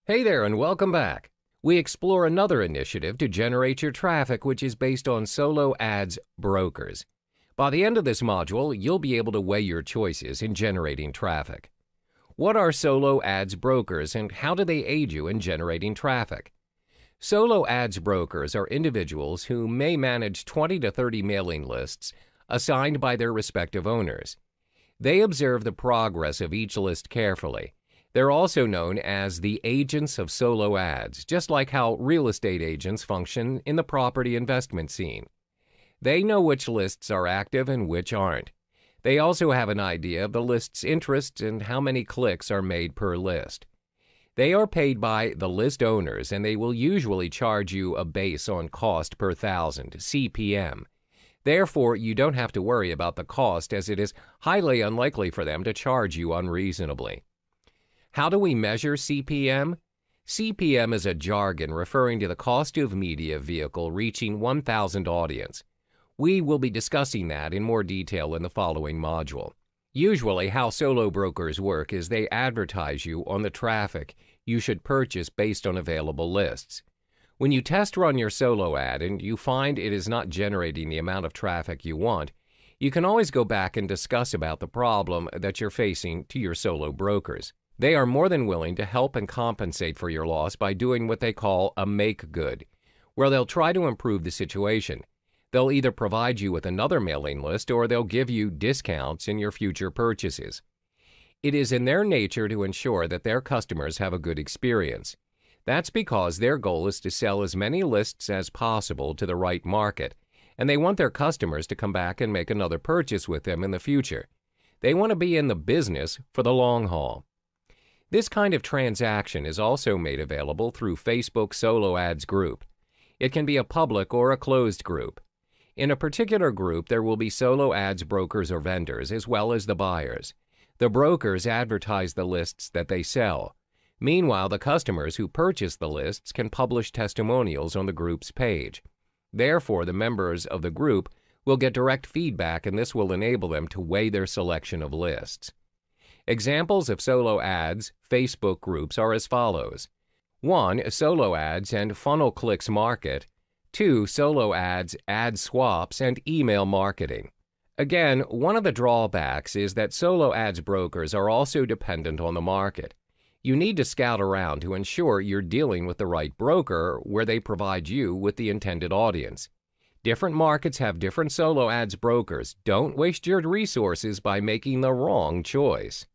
Hey there and welcome back. We explore another initiative to generate your traffic which is based on solo ads brokers. By the end of this module, you'll be able to weigh your choices in generating traffic. What are solo ads brokers and how do they aid you in generating traffic? Solo ads brokers are individuals who may manage 20 to 30 mailing lists assigned by their respective owners. They observe the progress of each list carefully. They're also known as the agents of solo ads, just like how real estate agents function in the property investment scene. They know which lists are active and which aren't. They also have an idea of the list's interests and how many clicks are made per list. They are paid by the list owners, and they will usually charge you a base on cost per thousand, CPM. Therefore, you don't have to worry about the cost, as it is highly unlikely for them to charge you unreasonably. How do we measure CPM? CPM is a jargon referring to the cost of media vehicle reaching 1,000 audience. We will be discussing that in more detail in the following module. Usually, how solo brokers work is they advertise you on the traffic you should purchase based on available lists. When you test run your solo ad and you find it is not generating the amount of traffic you want, you can always go back and discuss about the problem that you're facing to your solo brokers. They are more than willing to help and compensate for your loss by doing what they call a make good, where they'll try to improve the situation. They'll either provide you with another mailing list or they'll give you discounts in your future purchases. It is in their nature to ensure that their customers have a good experience. That's because their goal is to sell as many lists as possible to the right market, and they want their customers to come back and make another purchase with them in the future. They want to be in the business for the long haul. This kind of transaction is also made available through Facebook Solo Ads Group. It can be a public or a closed group. In a particular group, there will be solo ads brokers or vendors, as well as the buyers. The brokers advertise the lists that they sell. Meanwhile, the customers who purchase the lists can publish testimonials on the group's page. Therefore, the members of the group will get direct feedback, and this will enable them to weigh their selection of lists. Examples of solo ads Facebook groups are as follows. 1. Solo ads and funnel clicks market. 2. Solo ads, ad swaps, and email marketing. Again, one of the drawbacks is that solo ads brokers are also dependent on the market. You need to scout around to ensure you're dealing with the right broker where they provide you with the intended audience. Different markets have different solo ads brokers. Don't waste your resources by making the wrong choice.